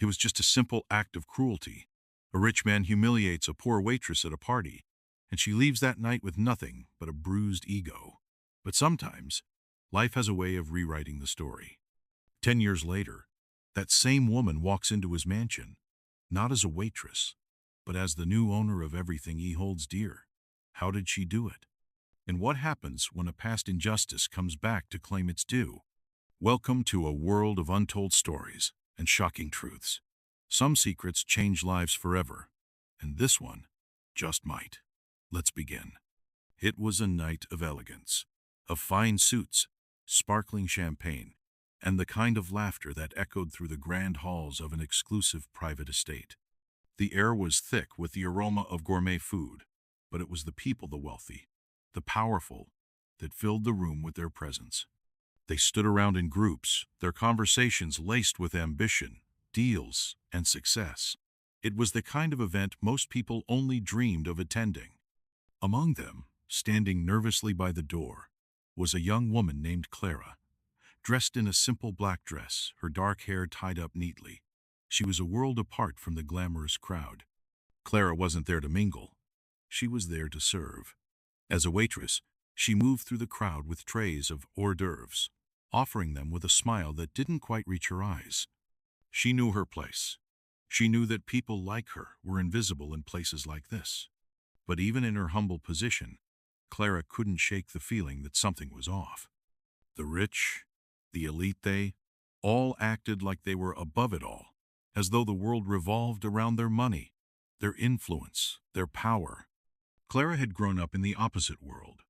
It was just a simple act of cruelty. A rich man humiliates a poor waitress at a party, and she leaves that night with nothing but a bruised ego. But sometimes, life has a way of rewriting the story. 10 years later, that same woman walks into his mansion, not as a waitress, but as the new owner of everything he holds dear. How did she do it? And what happens when a past injustice comes back to claim its due? Welcome to a world of untold stories and shocking truths. Some secrets change lives forever, and this one just might. Let's begin. It was a night of elegance, of fine suits, sparkling champagne, and the kind of laughter that echoed through the grand halls of an exclusive private estate. The air was thick with the aroma of gourmet food, but it was the people, the wealthy, the powerful, that filled the room with their presence. They stood around in groups, their conversations laced with ambition, deals, and success. It was the kind of event most people only dreamed of attending. Among them, standing nervously by the door, was a young woman named Clara. Dressed in a simple black dress, her dark hair tied up neatly, she was a world apart from the glamorous crowd. Clara wasn't there to mingle. She was there to serve. As a waitress, she moved through the crowd with trays of hors d'oeuvres, offering them with a smile that didn't quite reach her eyes. She knew her place. She knew that people like her were invisible in places like this. But even in her humble position, Clara couldn't shake the feeling that something was off. The rich, the elite, they all acted like they were above it all, as though the world revolved around their money, their influence, their power. Clara had grown up in the opposite world,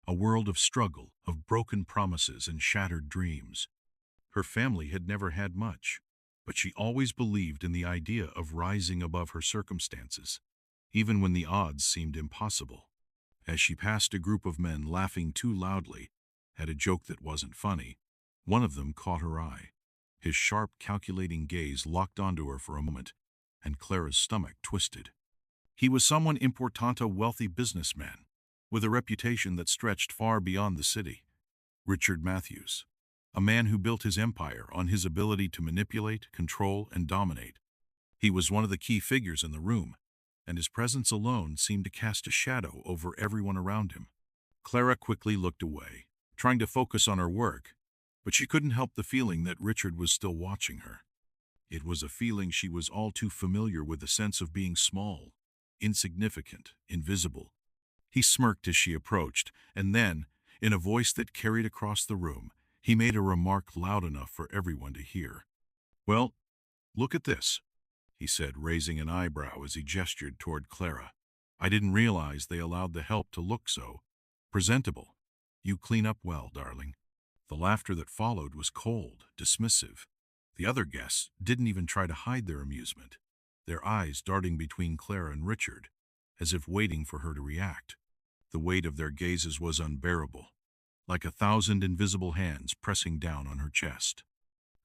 a world of struggle, of broken promises and shattered dreams. Her family had never had much, but she always believed in the idea of rising above her circumstances, even when the odds seemed impossible. As she passed a group of men laughing too loudly at a joke that wasn't funny, one of them caught her eye. His sharp, calculating gaze locked onto her for a moment, and Clara's stomach twisted. He was someone important, a wealthy businessman, with a reputation that stretched far beyond the city. Richard Matthews, a man who built his empire on his ability to manipulate, control, and dominate. He was one of the key figures in the room, and his presence alone seemed to cast a shadow over everyone around him. Clara quickly looked away, trying to focus on her work, but she couldn't help the feeling that Richard was still watching her. It was a feeling she was all too familiar with, a sense of being small, insignificant, invisible. He smirked as she approached, and then, in a voice that carried across the room, he made a remark loud enough for everyone to hear. "Well, look at this," he said, raising an eyebrow as he gestured toward Clara. "I didn't realize they allowed the help to look so presentable. You clean up well, darling." The laughter that followed was cold, dismissive. The other guests didn't even try to hide their amusement, their eyes darting between Clara and Richard, as if waiting for her to react. The weight of their gazes was unbearable, like 1,000 invisible hands pressing down on her chest.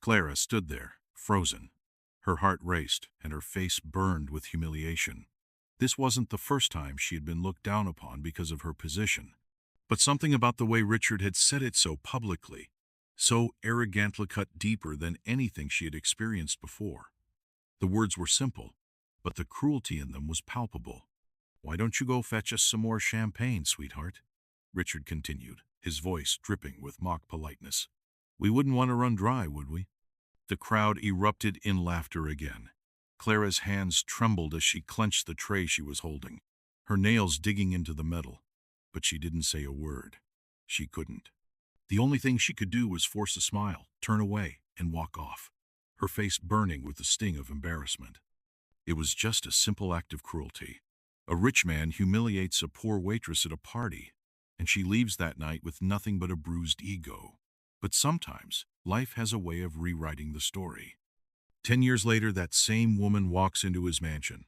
Clara stood there, frozen. Her heart raced, and her face burned with humiliation. This wasn't the first time she had been looked down upon because of her position. But something about the way Richard had said it so publicly, so arrogantly, cut deeper than anything she had experienced before. The words were simple, but the cruelty in them was palpable. "Why don't you go fetch us some more champagne, sweetheart?" Richard continued, his voice dripping with mock politeness. "We wouldn't want to run dry, would we?" The crowd erupted in laughter again. Clara's hands trembled as she clenched the tray she was holding, her nails digging into the metal. But she didn't say a word. She couldn't. The only thing she could do was force a smile, turn away, and walk off, her face burning with the sting of embarrassment. It was just a simple act of cruelty. A rich man humiliates a poor waitress at a party, and she leaves that night with nothing but a bruised ego. But sometimes, life has a way of rewriting the story. 10 years later, that same woman walks into his mansion,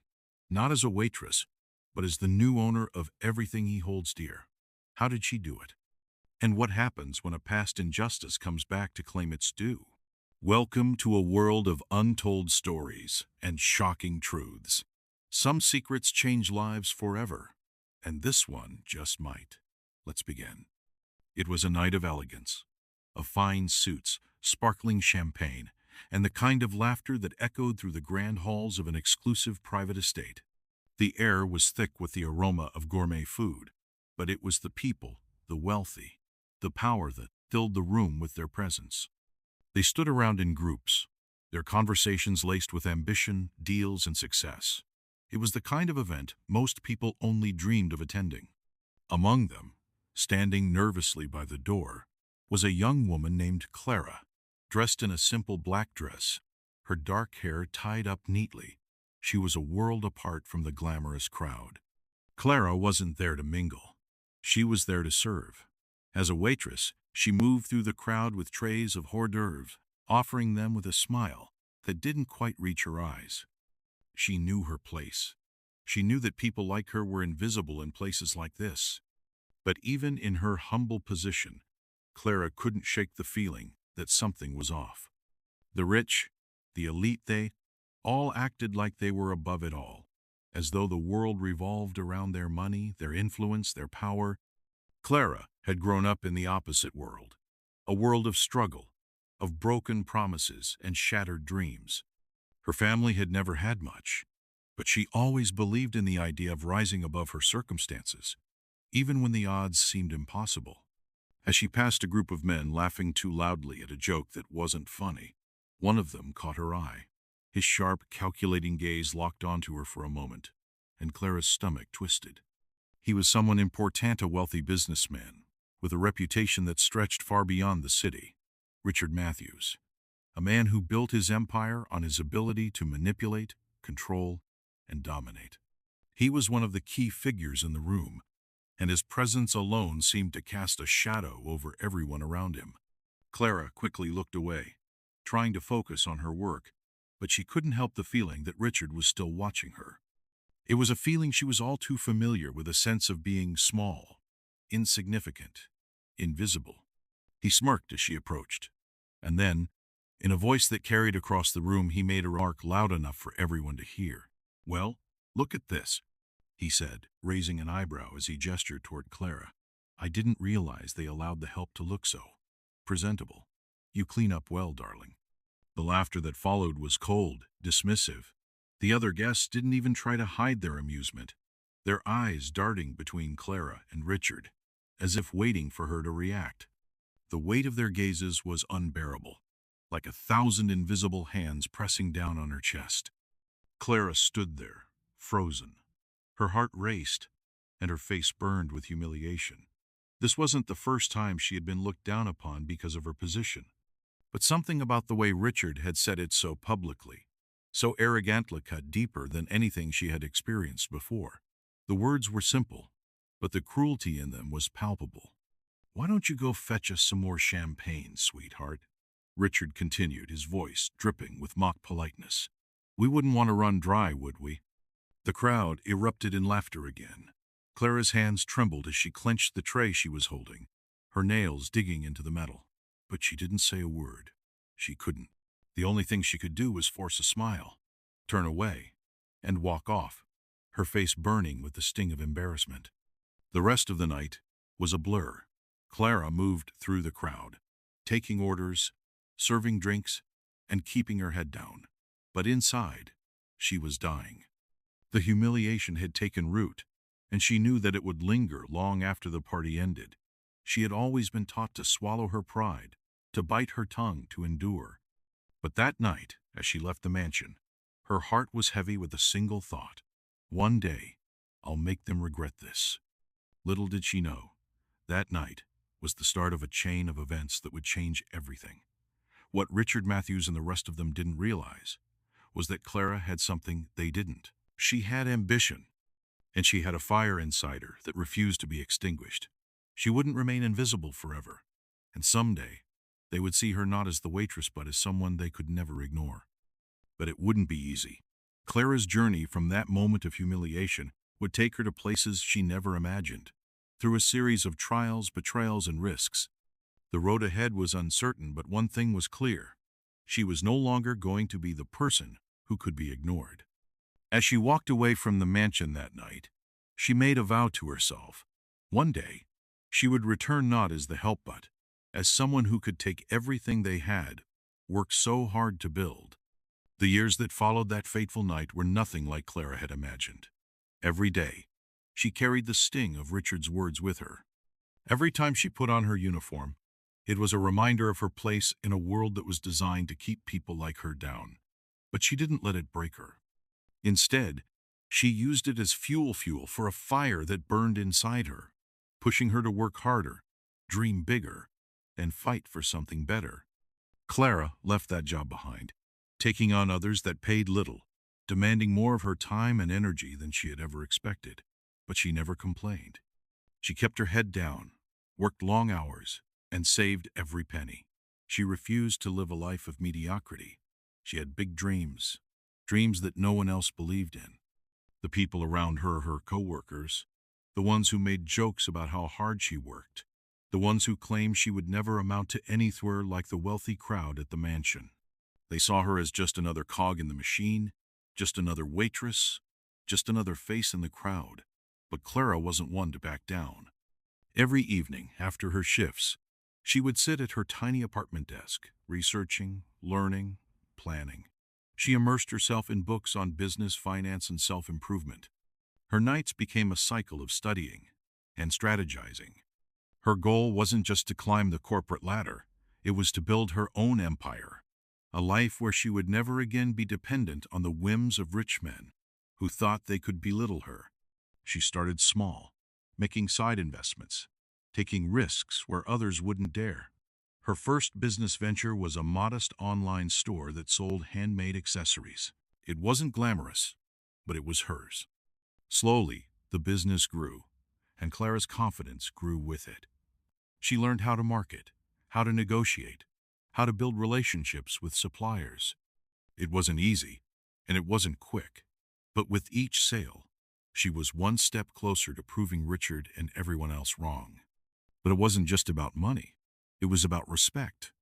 not as a waitress, but as the new owner of everything he holds dear. How did she do it? And what happens when a past injustice comes back to claim its due? Welcome to a world of untold stories and shocking truths. Some secrets change lives forever, and this one just might. Let's begin. It was a night of elegance, of fine suits, sparkling champagne, and the kind of laughter that echoed through the grand halls of an exclusive private estate. The air was thick with the aroma of gourmet food, but it was the people, the wealthy, the power that filled the room with their presence. They stood around in groups, their conversations laced with ambition, deals, and success. It was the kind of event most people only dreamed of attending. Among them, standing nervously by the door, was a young woman named Clara, dressed in a simple black dress, her dark hair tied up neatly. She was a world apart from the glamorous crowd. Clara wasn't there to mingle. She was there to serve. As a waitress, she moved through the crowd with trays of hors d'oeuvres, offering them with a smile that didn't quite reach her eyes. She knew her place. She knew that people like her were invisible in places like this. But even in her humble position, Clara couldn't shake the feeling that something was off. The rich, the elite, they all acted like they were above it all, as though the world revolved around their money, their influence, their power. Clara had grown up in the opposite world, a world of struggle, of broken promises and shattered dreams. Her family had never had much, but she always believed in the idea of rising above her circumstances, even when the odds seemed impossible. As she passed a group of men laughing too loudly at a joke that wasn't funny, one of them caught her eye. His sharp, calculating gaze locked onto her for a moment, and Clara's stomach twisted. He was someone important, a wealthy businessman, with a reputation that stretched far beyond the city. Richard Matthews, a man who built his empire on his ability to manipulate, control, and dominate. He was one of the key figures in the room, and his presence alone seemed to cast a shadow over everyone around him. Clara quickly looked away, trying to focus on her work, but she couldn't help the feeling that Richard was still watching her. It was a feeling she was all too familiar with, a sense of being small, insignificant, invisible. He smirked as she approached, and then, in a voice that carried across the room, he made a remark loud enough for everyone to hear. "Well, look at this," he said, raising an eyebrow as he gestured toward Clara. "I didn't realize they allowed the help to look so presentable. You clean up well, darling." The laughter that followed was cold, dismissive. The other guests didn't even try to hide their amusement, their eyes darting between Clara and Richard, as if waiting for her to react. The weight of their gazes was unbearable, like 1,000 invisible hands pressing down on her chest. Clara stood there, frozen. Her heart raced, and her face burned with humiliation. This wasn't the first time she had been looked down upon because of her position. But something about the way Richard had said it so publicly, so arrogantly, cut deeper than anything she had experienced before. The words were simple, but the cruelty in them was palpable. "Why don't you go fetch us some more champagne, sweetheart?" Richard continued, his voice dripping with mock politeness. "We wouldn't want to run dry, would we?" The crowd erupted in laughter again. Clara's hands trembled as she clenched the tray she was holding, her nails digging into the metal. But she didn't say a word. She couldn't. The only thing she could do was force a smile, turn away, and walk off, her face burning with the sting of embarrassment. The rest of the night was a blur. Clara moved through the crowd, taking orders, serving drinks, and keeping her head down. But inside, she was dying. The humiliation had taken root, and she knew that it would linger long after the party ended. She had always been taught to swallow her pride, to bite her tongue, to endure. But that night, as she left the mansion, her heart was heavy with a single thought. One day, I'll make them regret this. Little did she know, that night was the start of a chain of events that would change everything. What Richard Matthews and the rest of them didn't realize was that Clara had something they didn't. She had ambition, and she had a fire inside her that refused to be extinguished. She wouldn't remain invisible forever, and someday, they would see her not as the waitress but as someone they could never ignore. But it wouldn't be easy. Clara's journey from that moment of humiliation would take her to places she never imagined, through a series of trials, betrayals, and risks. The road ahead was uncertain, but one thing was clear. She was no longer going to be the person who could be ignored. As she walked away from the mansion that night, she made a vow to herself. One day, she would return not as the help but as someone who could take everything they had, worked so hard to build. The years that followed that fateful night were nothing like Clara had imagined. Every day, she carried the sting of Richard's words with her. Every time she put on her uniform, it was a reminder of her place in a world that was designed to keep people like her down. But she didn't let it break her. Instead, she used it as fuel for a fire that burned inside her, pushing her to work harder, dream bigger, and fight for something better. Clara left that job behind, taking on others that paid little, demanding more of her time and energy than she had ever expected. But she never complained. She kept her head down, worked long hours, and saved every penny. She refused to live a life of mediocrity. She had big dreams, dreams that no one else believed in. The people around her, her co-workers, the ones who made jokes about how hard she worked, the ones who claimed she would never amount to anything like the wealthy crowd at the mansion. They saw her as just another cog in the machine, just another waitress, just another face in the crowd. But Clara wasn't one to back down. Every evening, after her shifts, she would sit at her tiny apartment desk, researching, learning, planning. She immersed herself in books on business, finance, and self-improvement. Her nights became a cycle of studying and strategizing. Her goal wasn't just to climb the corporate ladder, it was to build her own empire, a life where she would never again be dependent on the whims of rich men who thought they could belittle her. She started small, making side investments, taking risks where others wouldn't dare. Her first business venture was a modest online store that sold handmade accessories. It wasn't glamorous, but it was hers. Slowly, the business grew, and Clara's confidence grew with it. She learned how to market, how to negotiate, how to build relationships with suppliers. It wasn't easy, and it wasn't quick, but with each sale, she was one step closer to proving Richard and everyone else wrong. But it wasn't just about money. It was about respect.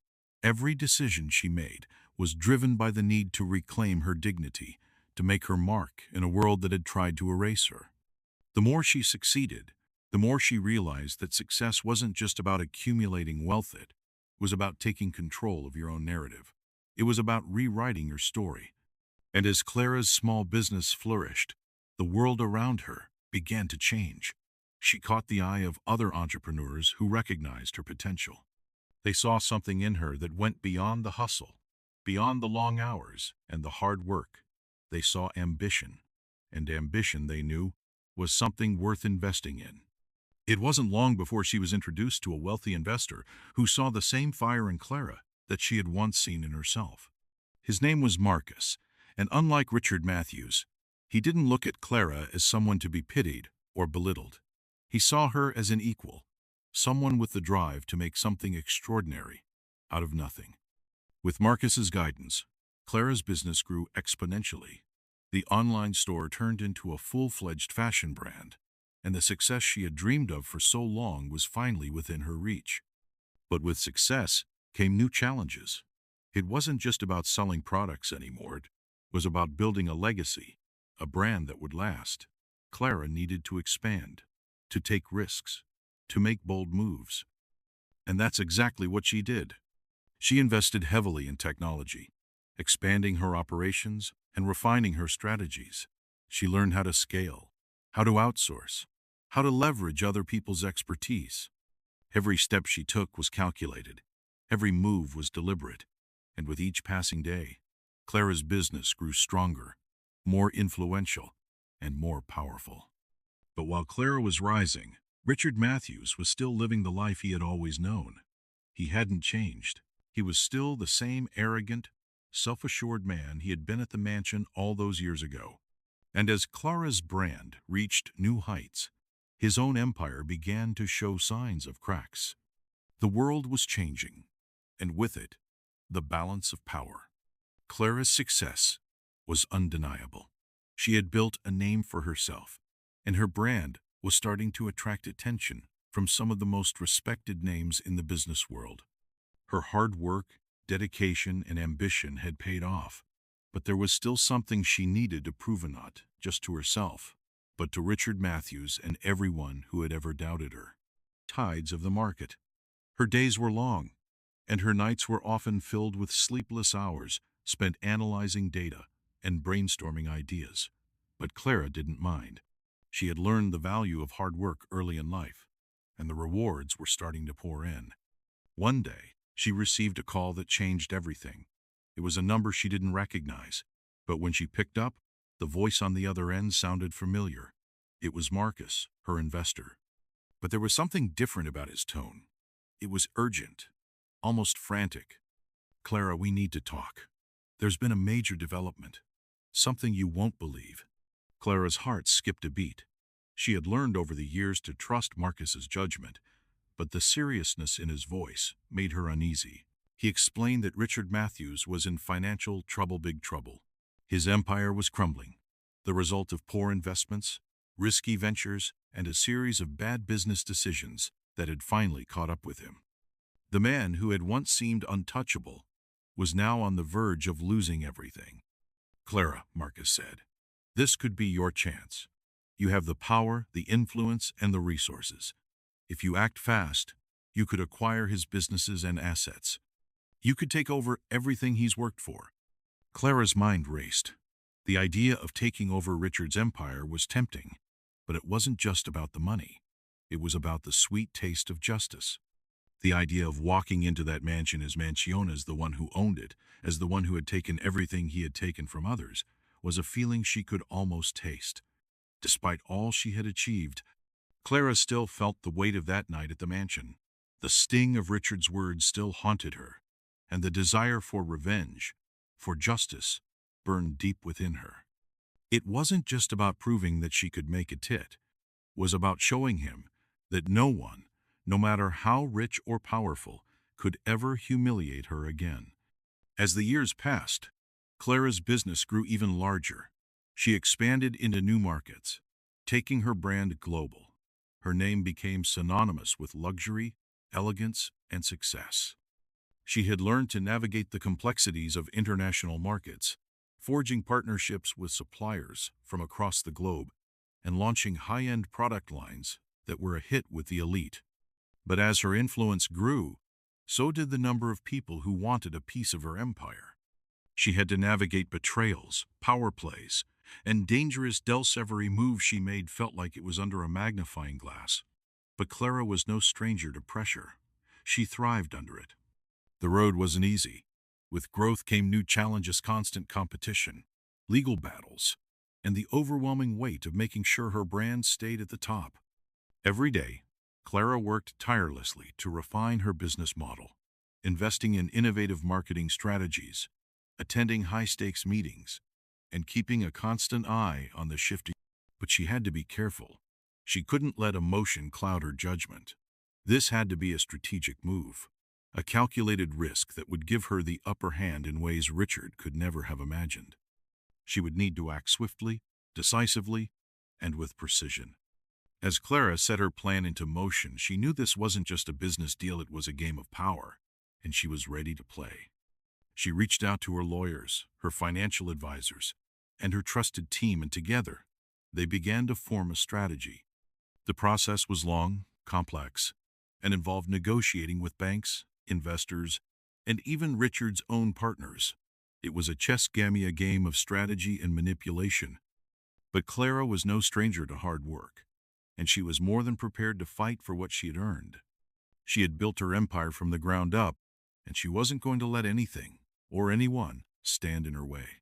Every decision she made was driven by the need to reclaim her dignity, to make her mark in a world that had tried to erase her. The more she succeeded, the more she realized that success wasn't just about accumulating wealth, it was about taking control of your own narrative. It was about rewriting your story. And as Clara's small business flourished, the world around her began to change. She caught the eye of other entrepreneurs who recognized her potential. They saw something in her that went beyond the hustle, beyond the long hours and the hard work. They saw ambition, and ambition, they knew, was something worth investing in. It wasn't long before she was introduced to a wealthy investor who saw the same fire in Clara that she had once seen in herself. His name was Marcus, and unlike Richard Matthews, he didn't look at Clara as someone to be pitied or belittled. He saw her as an equal, someone with the drive to make something extraordinary out of nothing. With Marcus's guidance, Clara's business grew exponentially. The online store turned into a full-fledged fashion brand, and the success she had dreamed of for so long was finally within her reach. But with success came new challenges. It wasn't just about selling products anymore. It was about building a legacy, a brand that would last. Clara needed to expand, to take risks, to make bold moves. And that's exactly what she did. She invested heavily in technology, expanding her operations and refining her strategies. She learned how to scale, how to outsource, how to leverage other people's expertise. Every step she took was calculated. Every move was deliberate. And with each passing day, Clara's business grew stronger, more influential, and more powerful. But while Clara was rising, Richard Matthews was still living the life he had always known. He hadn't changed. He was still the same arrogant, self-assured man he had been at the mansion all those years ago. And as Clara's brand reached new heights, his own empire began to show signs of cracks. The world was changing, and with it, the balance of power. Clara's success was undeniable. She had built a name for herself, and her brand was starting to attract attention from some of the most respected names in the business world. Her hard work, dedication, and ambition had paid off, but there was still something she needed to prove, not just to herself, but to Richard Matthews and everyone who had ever doubted her. Tides of the market. Her days were long, and her nights were often filled with sleepless hours spent analyzing data and brainstorming ideas. But Clara didn't mind. She had learned the value of hard work early in life, and the rewards were starting to pour in. One day, she received a call that changed everything. It was a number she didn't recognize, but when she picked up, the voice on the other end sounded familiar. It was Marcus, her investor. But there was something different about his tone. It was urgent, almost frantic. "Clara, we need to talk. There's been a major development. Something you won't believe." Clara's heart skipped a beat. She had learned over the years to trust Marcus's judgment, but the seriousness in his voice made her uneasy. He explained that Richard Matthews was in financial trouble, big trouble. His empire was crumbling, the result of poor investments, risky ventures, and a series of bad business decisions that had finally caught up with him. The man who had once seemed untouchable was now on the verge of losing everything. "Clara," Marcus said, "this could be your chance. You have the power, the influence, and the resources. If you act fast, you could acquire his businesses and assets. You could take over everything he's worked for." Clara's mind raced. The idea of taking over Richard's empire was tempting, but it wasn't just about the money. It was about the sweet taste of justice. The idea of walking into that mansion as Mansion, as the one who owned it, as the one who had taken everything he had taken from others, was a feeling she could almost taste. Despite all she had achieved, Clara still felt the weight of that night at the mansion. The sting of Richard's words still haunted her, and the desire for revenge, for justice, burned deep within her. It wasn't just about proving that she could make a tit. It was about showing him that no one, no matter how rich or powerful, could ever humiliate her again. As the years passed, Clara's business grew even larger. She expanded into new markets, taking her brand global. Her name became synonymous with luxury, elegance, and success. She had learned to navigate the complexities of international markets, forging partnerships with suppliers from across the globe, and launching high-end product lines that were a hit with the elite. But as her influence grew, so did the number of people who wanted a piece of her empire. She had to navigate betrayals, power plays, and dangerous every move she made felt like it was under a magnifying glass. But Clara was no stranger to pressure. She thrived under it. The road wasn't easy. With growth came new challenges, constant competition, legal battles, and the overwhelming weight of making sure her brand stayed at the top. Every day, Clara worked tirelessly to refine her business model, investing in innovative marketing strategies, attending high-stakes meetings, and keeping a constant eye on the shifting. But she had to be careful. She couldn't let emotion cloud her judgment. This had to be a strategic move, a calculated risk that would give her the upper hand in ways Richard could never have imagined. She would need to act swiftly, decisively, and with precision. As Clara set her plan into motion, she knew this wasn't just a business deal, it was a game of power, and she was ready to play. She reached out to her lawyers, her financial advisors, and her trusted team, and together, they began to form a strategy. The process was long, complex, and involved negotiating with banks, investors, and even Richard's own partners. It was a chess game, a game of strategy and manipulation. But Clara was no stranger to hard work, and she was more than prepared to fight for what she had earned. She had built her empire from the ground up, and she wasn't going to let anything or anyone stand in her way.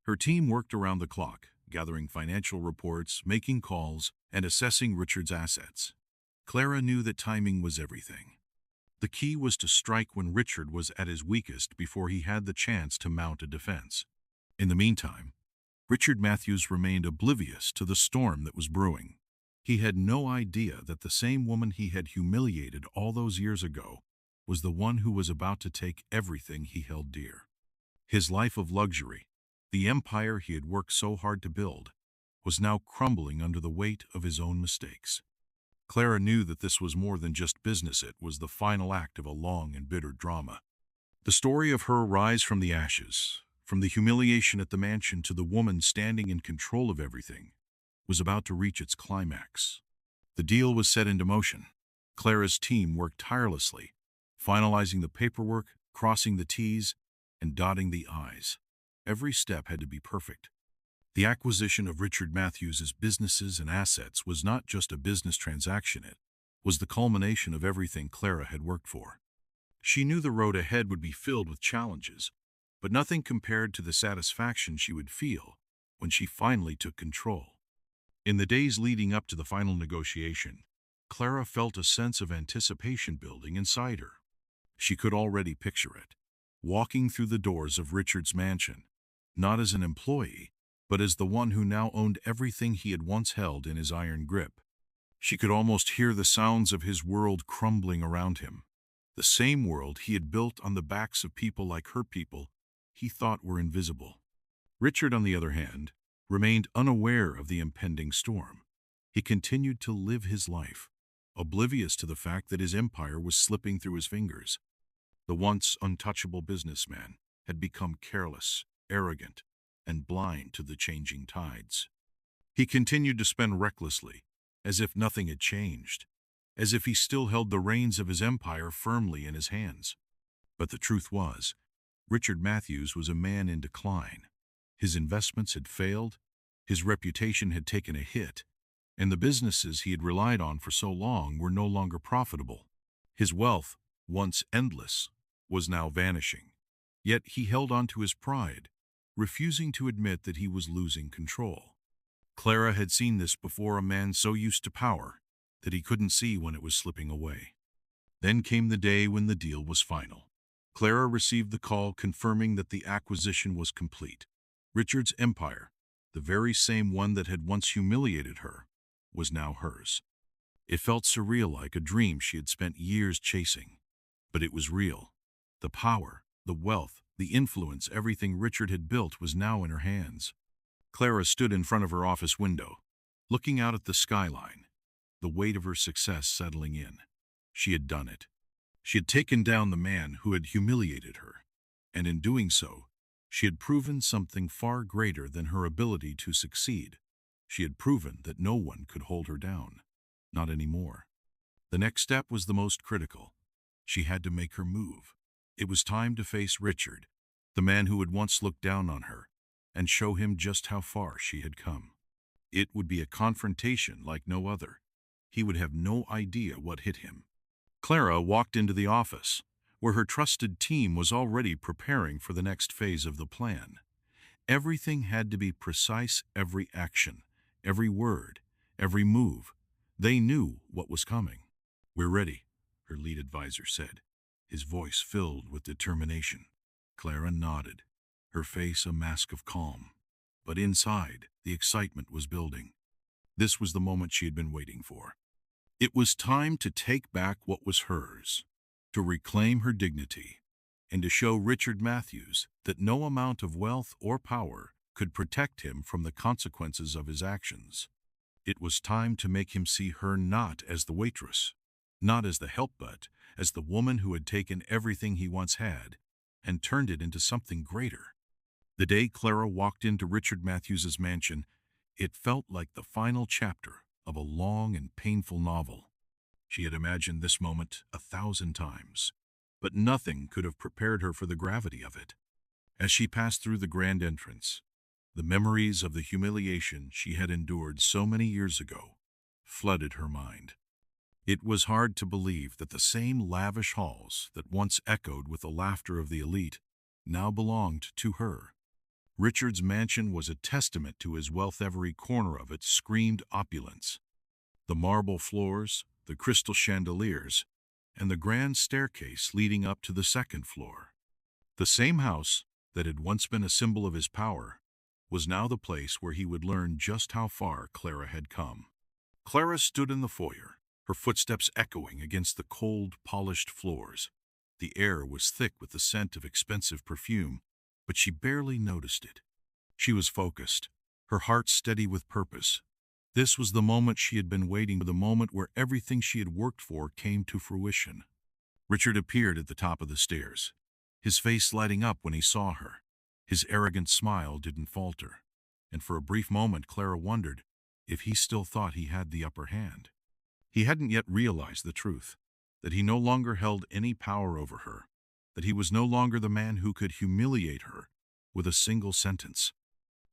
Her team worked around the clock, gathering financial reports, making calls, and assessing Richard's assets. Clara knew that timing was everything. The key was to strike when Richard was at his weakest before he had the chance to mount a defense. In the meantime, Richard Matthews remained oblivious to the storm that was brewing. He had no idea that the same woman he had humiliated all those years ago was the one who was about to take everything he held dear. His life of luxury, the empire he had worked so hard to build, was now crumbling under the weight of his own mistakes. Clara knew that this was more than just business. It was the final act of a long and bitter drama. The story of her rise from the ashes, from the humiliation at the mansion to the woman standing in control of everything, was about to reach its climax. The deal was set into motion. Clara's team worked tirelessly, finalizing the paperwork, crossing the T's, and dotting the I's. Every step had to be perfect. The acquisition of Richard Matthews' businesses and assets was not just a business transaction, it was the culmination of everything Clara had worked for. She knew the road ahead would be filled with challenges, but nothing compared to the satisfaction she would feel when she finally took control. In the days leading up to the final negotiation, Clara felt a sense of anticipation building inside her. She could already picture it, walking through the doors of Richard's mansion, not as an employee, but as the one who now owned everything he had once held in his iron grip. She could almost hear the sounds of his world crumbling around him, the same world he had built on the backs of people like her people he thought were invisible. Richard, on the other hand, remained unaware of the impending storm. He continued to live his life, oblivious to the fact that his empire was slipping through his fingers. The once untouchable businessman had become careless, arrogant, and blind to the changing tides. He continued to spend recklessly, as if nothing had changed, as if he still held the reins of his empire firmly in his hands. But the truth was, Richard Matthews was a man in decline. His investments had failed, his reputation had taken a hit, and the businesses he had relied on for so long were no longer profitable. His wealth, once endless, was now vanishing. Yet he held on to his pride, refusing to admit that he was losing control. Clara had seen this before, a man so used to power that he couldn't see when it was slipping away. Then came the day when the deal was final. Clara received the call confirming that the acquisition was complete. Richard's empire, the very same one that had once humiliated her, was now hers. It felt surreal, like a dream she had spent years chasing. But it was real. The power, the wealth, the influence, everything Richard had built was now in her hands. Clara stood in front of her office window, looking out at the skyline, the weight of her success settling in. She had done it. She had taken down the man who had humiliated her, and in doing so, she had proven something far greater than her ability to succeed. She had proven that no one could hold her down. Not anymore. The next step was the most critical. She had to make her move. It was time to face Richard, the man who had once looked down on her, and show him just how far she had come. It would be a confrontation like no other. He would have no idea what hit him. Clara walked into the office, where her trusted team was already preparing for the next phase of the plan. Everything had to be precise, every action, every word, every move. They knew what was coming. "We're ready," her lead advisor said, his voice filled with determination. Clara nodded, her face a mask of calm. But inside, the excitement was building. This was the moment she had been waiting for. It was time to take back what was hers, to reclaim her dignity, and to show Richard Matthews that no amount of wealth or power could protect him from the consequences of his actions. It was time to make him see her not as the waitress, not as the help, but as the woman who had taken everything he once had and turned it into something greater. The day Clara walked into Richard Matthews's mansion, it felt like the final chapter of a long and painful novel. She had imagined this moment 1,000 times, but nothing could have prepared her for the gravity of it. As she passed through the grand entrance, the memories of the humiliation she had endured so many years ago flooded her mind. It was hard to believe that the same lavish halls that once echoed with the laughter of the elite now belonged to her. Richard's mansion was a testament to his wealth. Every corner of it screamed opulence. The marble floors, the crystal chandeliers, and the grand staircase leading up to the second floor. The same house that had once been a symbol of his power was now the place where he would learn just how far Clara had come. Clara stood in the foyer, her footsteps echoing against the cold, polished floors. The air was thick with the scent of expensive perfume, but she barely noticed it. She was focused, her heart steady with purpose. This was the moment she had been waiting for, the moment where everything she had worked for came to fruition. Richard appeared at the top of the stairs, his face lighting up when he saw her. His arrogant smile didn't falter, and for a brief moment Clara wondered if he still thought he had the upper hand. He hadn't yet realized the truth. that he no longer held any power over her, that he was no longer the man who could humiliate her with a single sentence.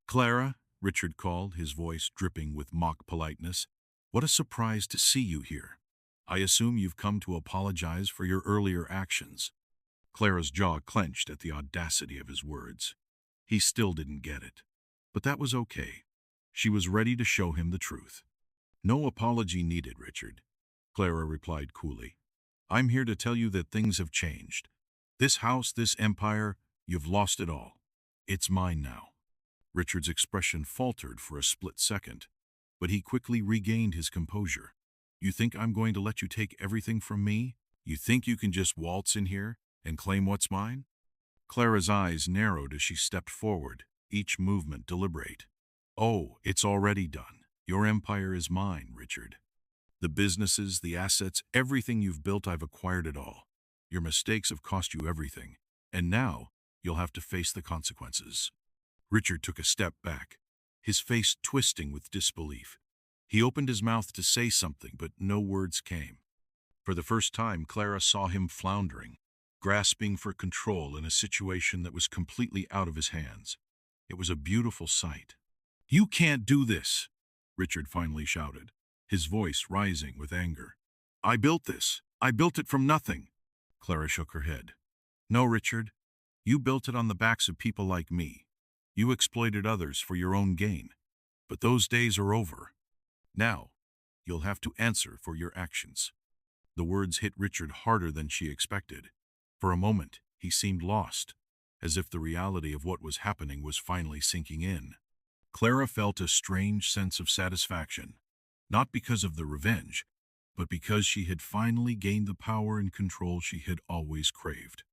"Clara," Richard called, his voice dripping with mock politeness, "what a surprise to see you here. I assume you've come to apologize for your earlier actions." Clara's jaw clenched at the audacity of his words. He still didn't get it. But that was okay. She was ready to show him the truth. "No apology needed, Richard," Clara replied coolly. "I'm here to tell you that things have changed. This house, this empire, you've lost it all. It's mine now." Richard's expression faltered for a split second, but he quickly regained his composure. "You think I'm going to let you take everything from me? You think you can just waltz in here and claim what's mine?" Clara's eyes narrowed as she stepped forward, each movement deliberate. "Oh, it's already done. Your empire is mine, Richard. The businesses, the assets, everything you've built, I've acquired it all. Your mistakes have cost you everything, and now you'll have to face the consequences." Richard took a step back, his face twisting with disbelief. He opened his mouth to say something, but no words came. For the first time, Clara saw him floundering, grasping for control in a situation that was completely out of his hands. It was a beautiful sight. "You can't do this," Richard finally shouted, his voice rising with anger. "I built this. I built it from nothing." Clara shook her head. "No, Richard. You built it on the backs of people like me. You exploited others for your own gain. But those days are over. Now, you'll have to answer for your actions." The words hit Richard harder than she expected. For a moment, he seemed lost, as if the reality of what was happening was finally sinking in. Clara felt a strange sense of satisfaction, not because of the revenge, but because she had finally gained the power and control she had always craved.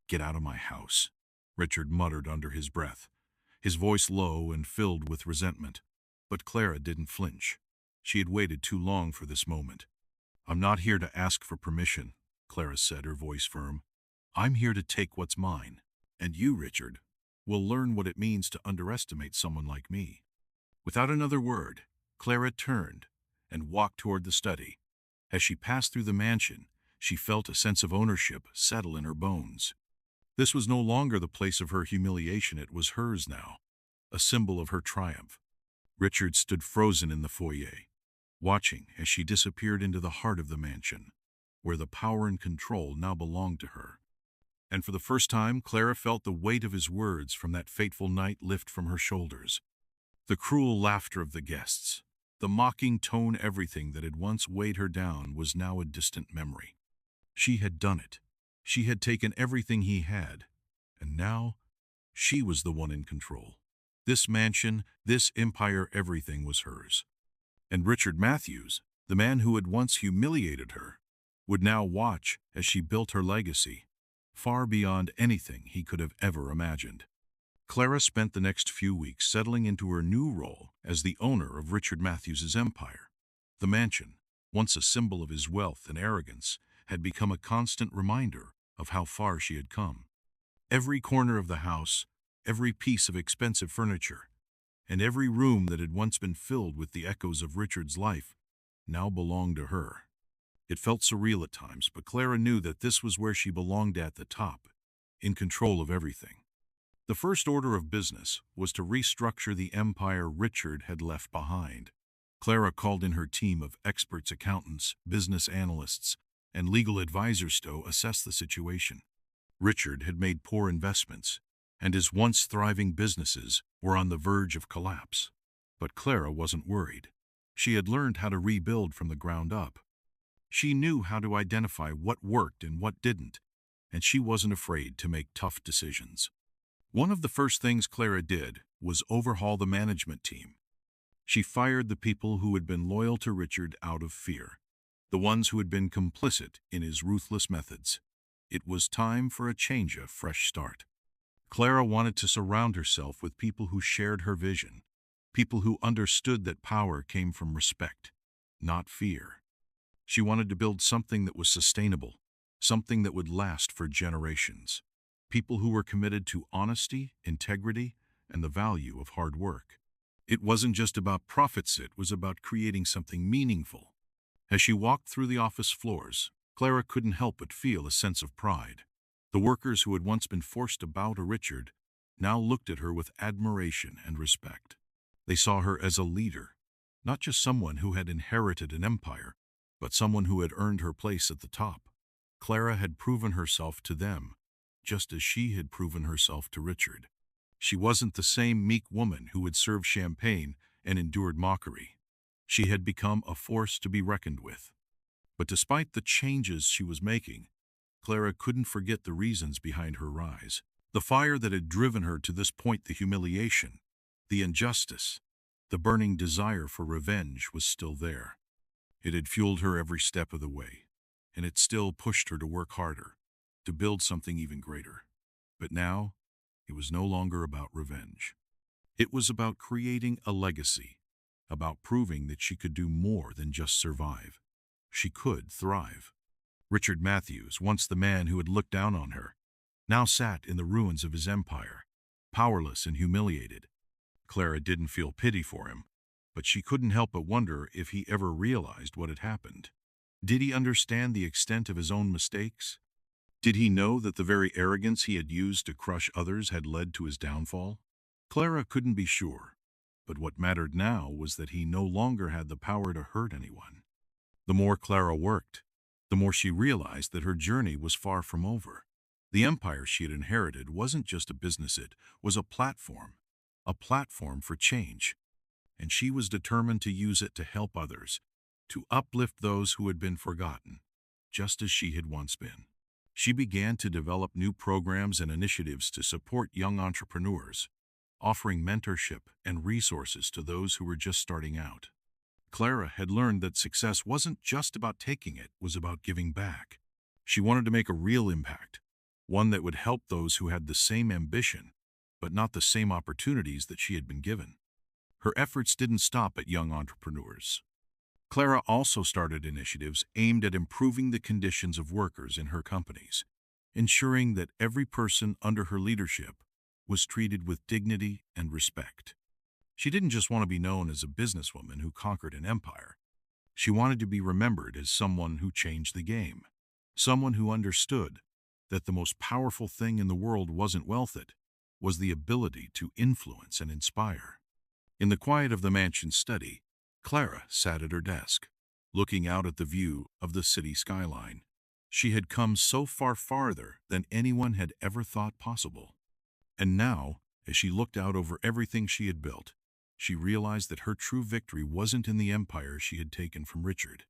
"Get out of my house," Richard muttered under his breath, his voice low and filled with resentment. But Clara didn't flinch. She had waited too long for this moment. "I'm not here to ask for permission," Clara said, her voice firm. "I'm here to take what's mine. And you, Richard, will learn what it means to underestimate someone like me." Without another word, Clara turned and walked toward the study. As she passed through the mansion, she felt a sense of ownership settle in her bones. This was no longer the place of her humiliation, it was hers now, a symbol of her triumph. Richard stood frozen in the foyer, watching as she disappeared into the heart of the mansion, where the power and control now belonged to her. And for the first time, Clara felt the weight of his words from that fateful night lift from her shoulders. The cruel laughter of the guests, the mocking tone, everything that had once weighed her down was now a distant memory. She had done it. She had taken everything he had, and now she was the one in control. This mansion, this empire, everything was hers. And Richard Matthews, the man who had once humiliated her, would now watch as she built her legacy, far beyond anything he could have ever imagined. Clara spent the next few weeks settling into her new role as the owner of Richard Matthews's empire. The mansion, once a symbol of his wealth and arrogance, had become a constant reminder of how far she had come. Every corner of the house, every piece of expensive furniture, and every room that had once been filled with the echoes of Richard's life now belonged to her. It felt surreal at times, but Clara knew that this was where she belonged, at the top, in control of everything. The first order of business was to restructure the empire Richard had left behind. Clara called in her team of experts, accountants, business analysts, and legal advisors to assess the situation. Richard had made poor investments, and his once thriving businesses were on the verge of collapse. But Clara wasn't worried. She had learned how to rebuild from the ground up. She knew how to identify what worked and what didn't, and she wasn't afraid to make tough decisions. One of the first things Clara did was overhaul the management team. She fired the people who had been loyal to Richard out of fear, the ones who had been complicit in his ruthless methods. It was time for a change, a fresh start. Clara wanted to surround herself with people who shared her vision, people who understood that power came from respect, not fear. She wanted to build something that was sustainable, something that would last for generations. People who were committed to honesty, integrity, and the value of hard work. It wasn't just about profits, it was about creating something meaningful. As she walked through the office floors, Clara couldn't help but feel a sense of pride. The workers who had once been forced to bow to Richard now looked at her with admiration and respect. They saw her as a leader, not just someone who had inherited an empire, but someone who had earned her place at the top. Clara had proven herself to them, just as she had proven herself to Richard. She wasn't the same meek woman who would serve champagne and endured mockery. She had become a force to be reckoned with. But despite the changes she was making, Clara couldn't forget the reasons behind her rise. The fire that had driven her to this point, the humiliation, the injustice, the burning desire for revenge was still there. It had fueled her every step of the way, and it still pushed her to work harder, to build something even greater. But now, it was no longer about revenge. It was about creating a legacy, about proving that she could do more than just survive. She could thrive. Richard Matthews, once the man who had looked down on her, now sat in the ruins of his empire, powerless and humiliated. Clara didn't feel pity for him, but she couldn't help but wonder if he ever realized what had happened. Did he understand the extent of his own mistakes? Did he know that the very arrogance he had used to crush others had led to his downfall? Clara couldn't be sure, but what mattered now was that he no longer had the power to hurt anyone. The more Clara worked, the more she realized that her journey was far from over. The empire she had inherited wasn't just a business, it was a platform for change. And she was determined to use it to help others, to uplift those who had been forgotten, just as she had once been. She began to develop new programs and initiatives to support young entrepreneurs, offering mentorship and resources to those who were just starting out. Clara had learned that success wasn't just about taking, it was about giving back. She wanted to make a real impact, one that would help those who had the same ambition, but not the same opportunities that she had been given. Her efforts didn't stop at young entrepreneurs. Clara also started initiatives aimed at improving the conditions of workers in her companies, ensuring that every person under her leadership was treated with dignity and respect. She didn't just want to be known as a businesswoman who conquered an empire. She wanted to be remembered as someone who changed the game, someone who understood that the most powerful thing in the world wasn't wealth, it was the ability to influence and inspire. In the quiet of the mansion's study, Clara sat at her desk, looking out at the view of the city skyline. She had come so far farther than anyone had ever thought possible. And now, as she looked out over everything she had built, she realized that her true victory wasn't in the empire she had taken from Richard.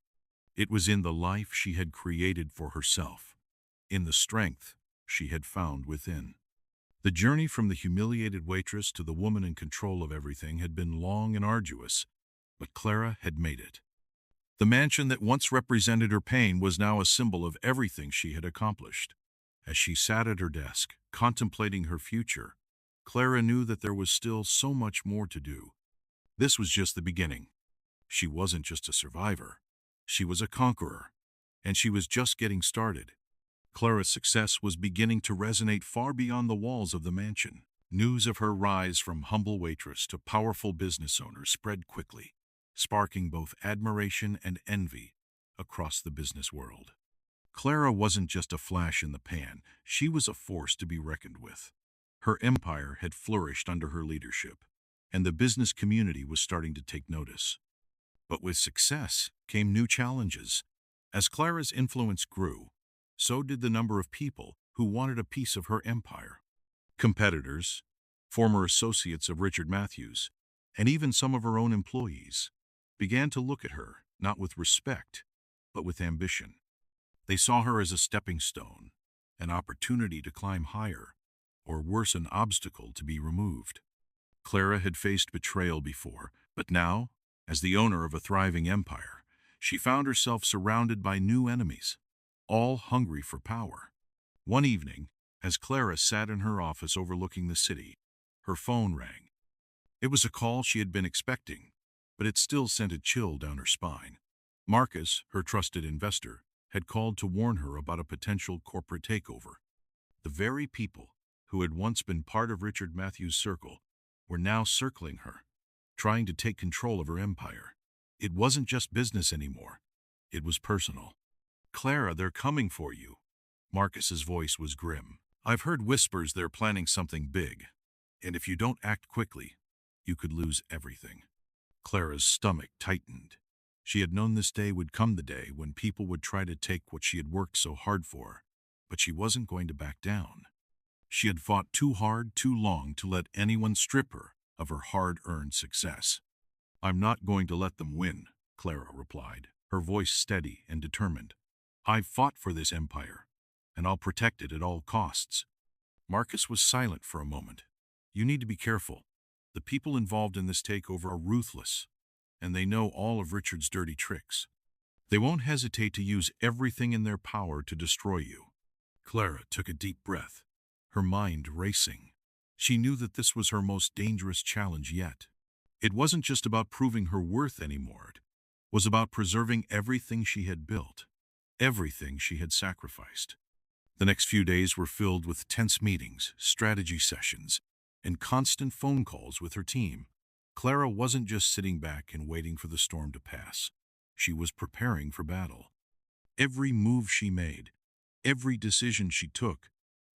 It was in the life she had created for herself, in the strength she had found within. The journey from the humiliated waitress to the woman in control of everything had been long and arduous, but Clara had made it. The mansion that once represented her pain was now a symbol of everything she had accomplished. As she sat at her desk, contemplating her future, Clara knew that there was still so much more to do. This was just the beginning. She wasn't just a survivor. She was a conqueror, and she was just getting started. Clara's success was beginning to resonate far beyond the walls of the mansion. News of her rise from humble waitress to powerful business owner spread quickly, sparking both admiration and envy across the business world. Clara wasn't just a flash in the pan, she was a force to be reckoned with. Her empire had flourished under her leadership, and the business community was starting to take notice. But with success came new challenges. As Clara's influence grew, so did the number of people who wanted a piece of her empire. Competitors, former associates of Richard Matthews, and even some of her own employees began to look at her not with respect, but with ambition. They saw her as a stepping stone, an opportunity to climb higher, or worse, an obstacle to be removed. Clara had faced betrayal before, but now, as the owner of a thriving empire, she found herself surrounded by new enemies, all hungry for power. One evening, as Clara sat in her office overlooking the city, her phone rang. It was a call she had been expecting, but it still sent a chill down her spine. Marcus, her trusted investor, had called to warn her about a potential corporate takeover. The very people who had once been part of Richard Matthews' circle were now circling her, trying to take control of her empire. It wasn't just business anymore. It was personal. Clara, they're coming for you. Marcus's voice was grim. I've heard whispers they're planning something big, and if you don't act quickly, you could lose everything. Clara's stomach tightened. She had known this day would come, the day when people would try to take what she had worked so hard for, but she wasn't going to back down. She had fought too hard, too long to let anyone strip her of her hard-earned success. I'm not going to let them win, Clara replied, her voice steady and determined. I've fought for this empire, and I'll protect it at all costs. Marcus was silent for a moment. You need to be careful. The people involved in this takeover are ruthless, and they know all of Richard's dirty tricks. They won't hesitate to use everything in their power to destroy you. Clara took a deep breath, her mind racing. She knew that this was her most dangerous challenge yet. It wasn't just about proving her worth anymore. It was about preserving everything she had built, everything she had sacrificed. The next few days were filled with tense meetings, strategy sessions, and constant phone calls with her team. Clara wasn't just sitting back and waiting for the storm to pass. She was preparing for battle. Every move she made, every decision she took,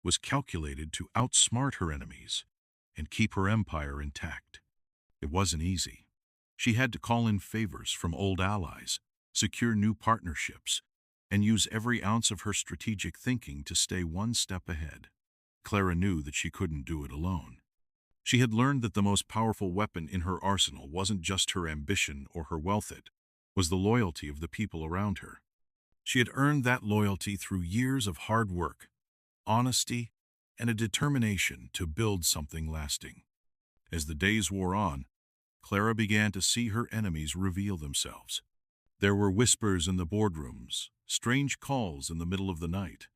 was calculated to outsmart her enemies and keep her empire intact. It wasn't easy. She had to call in favors from old allies, secure new partnerships, and use every ounce of her strategic thinking to stay one step ahead. Clara knew that she couldn't do it alone. She had learned that the most powerful weapon in her arsenal wasn't just her ambition or her wealth, it was the loyalty of the people around her. She had earned that loyalty through years of hard work, honesty, and a determination to build something lasting. As the days wore on, Clara began to see her enemies reveal themselves. There were whispers in the boardrooms, strange calls in the middle of the night,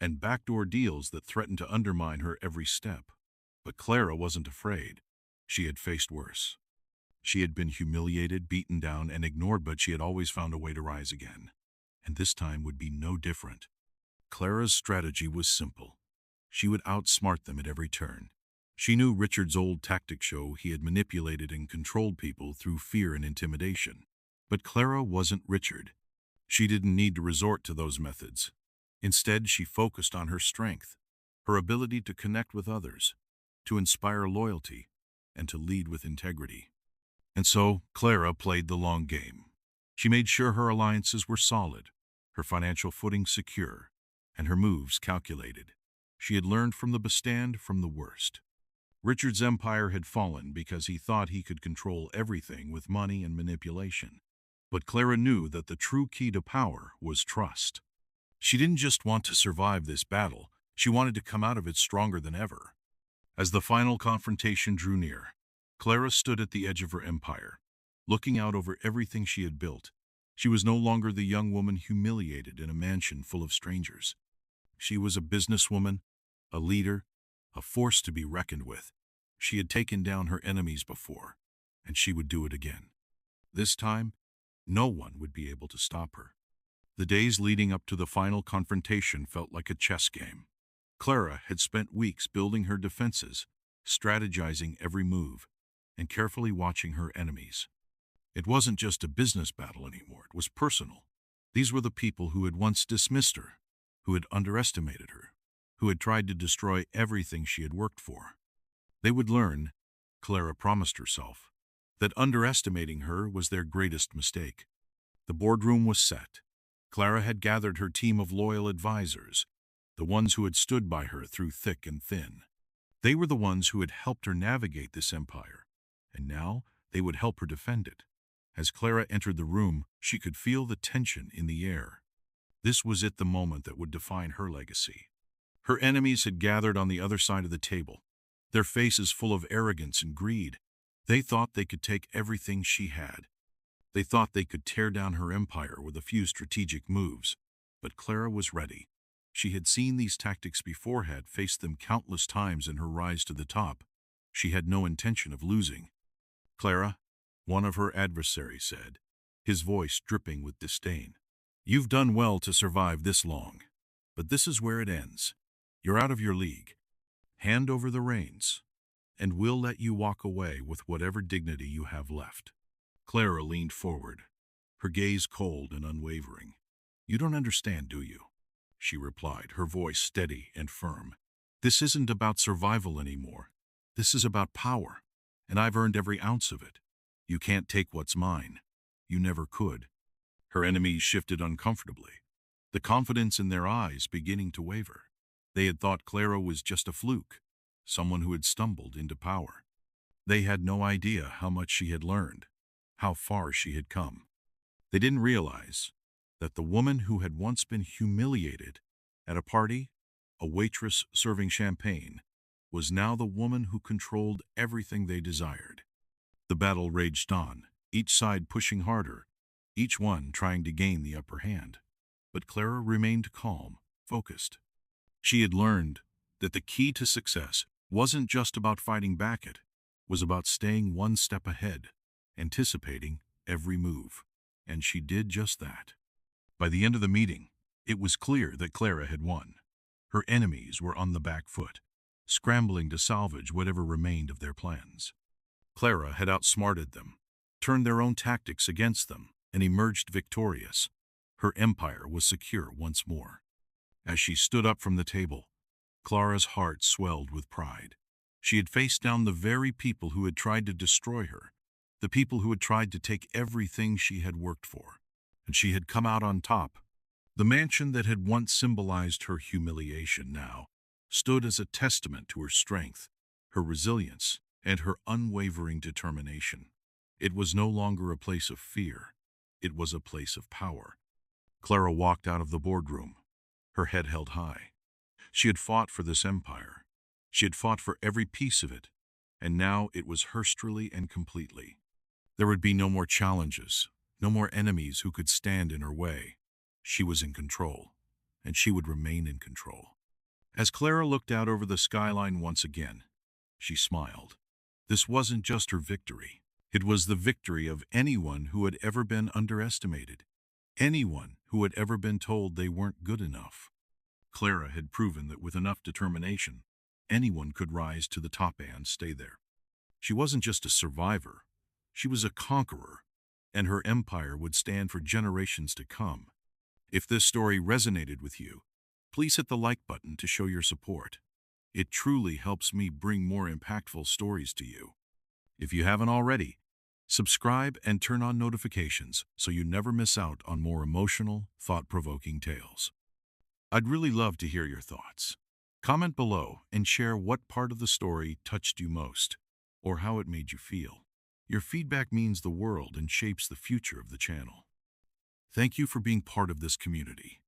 and backdoor deals that threatened to undermine her every step. But Clara wasn't afraid. She had faced worse. She had been humiliated, beaten down, and ignored, but she had always found a way to rise again. And this time would be no different. Clara's strategy was simple. She would outsmart them at every turn. She knew Richard's old tactic show he had manipulated and controlled people through fear and intimidation. But Clara wasn't Richard. She didn't need to resort to those methods. Instead, she focused on her strength, her ability to connect with others, to inspire loyalty, and to lead with integrity. And so, Clara played the long game. She made sure her alliances were solid, her financial footing secure, and her moves calculated. She had learned from the best and from the worst. Richard's empire had fallen because he thought he could control everything with money and manipulation. But Clara knew that the true key to power was trust. She didn't just want to survive this battle, she wanted to come out of it stronger than ever. As the final confrontation drew near, Clara stood at the edge of her empire, looking out over everything she had built. She was no longer the young woman humiliated in a mansion full of strangers. She was a businesswoman, a leader, a force to be reckoned with. She had taken down her enemies before, and she would do it again. This time, no one would be able to stop her. The days leading up to the final confrontation felt like a chess game. Clara had spent weeks building her defenses, strategizing every move, and carefully watching her enemies. It wasn't just a business battle anymore, it was personal. These were the people who had once dismissed her, who had underestimated her, who had tried to destroy everything she had worked for. They would learn, Clara promised herself, that underestimating her was their greatest mistake. The boardroom was set. Clara had gathered her team of loyal advisors, the ones who had stood by her through thick and thin. They were the ones who had helped her navigate this empire, and now they would help her defend it. As Clara entered the room, she could feel the tension in the air. This was the moment that would define her legacy. Her enemies had gathered on the other side of the table, their faces full of arrogance and greed. They thought they could take everything she had. They thought they could tear down her empire with a few strategic moves. But Clara was ready. She had seen these tactics before, had faced them countless times in her rise to the top. She had no intention of losing. Clara, one of her adversaries said, his voice dripping with disdain. You've done well to survive this long, but this is where it ends. You're out of your league. Hand over the reins, and we'll let you walk away with whatever dignity you have left. Clara leaned forward, her gaze cold and unwavering. "You don't understand, do you?" she replied, her voice steady and firm. "This isn't about survival anymore. This is about power, and I've earned every ounce of it. You can't take what's mine. You never could." Her enemies shifted uncomfortably, the confidence in their eyes beginning to waver. They had thought Clara was just a fluke, someone who had stumbled into power. They had no idea how much she had learned, how far she had come. They didn't realize that the woman who had once been humiliated at a party, a waitress serving champagne, was now the woman who controlled everything they desired. The battle raged on, each side pushing harder, each one trying to gain the upper hand. But Clara remained calm, focused. She had learned that the key to success wasn't just about fighting back, it was about staying one step ahead, anticipating every move. And she did just that. By the end of the meeting, it was clear that Clara had won. Her enemies were on the back foot, scrambling to salvage whatever remained of their plans. Clara had outsmarted them, turned their own tactics against them, and emerged victorious. Her empire was secure once more. As she stood up from the table, Clara's heart swelled with pride. She had faced down the very people who had tried to destroy her, the people who had tried to take everything she had worked for, and she had come out on top. The mansion that had once symbolized her humiliation now stood as a testament to her strength, her resilience, and her unwavering determination. It was no longer a place of fear. It was a place of power. Clara walked out of the boardroom, her head held high. She had fought for this empire. She had fought for every piece of it, and now it was hers truly and completely. There would be no more challenges, no more enemies who could stand in her way. She was in control, and she would remain in control. As Clara looked out over the skyline once again, she smiled. This wasn't just her victory. It was the victory of anyone who had ever been underestimated, anyone who had ever been told they weren't good enough. Clara had proven that with enough determination, anyone could rise to the top and stay there. She wasn't just a survivor, she was a conqueror, and her empire would stand for generations to come. If this story resonated with you, please hit the like button to show your support. It truly helps me bring more impactful stories to you. If you haven't already, subscribe and turn on notifications so you never miss out on more emotional, thought-provoking tales. I'd really love to hear your thoughts. Comment below and share what part of the story touched you most, or how it made you feel. Your feedback means the world and shapes the future of the channel. Thank you for being part of this community.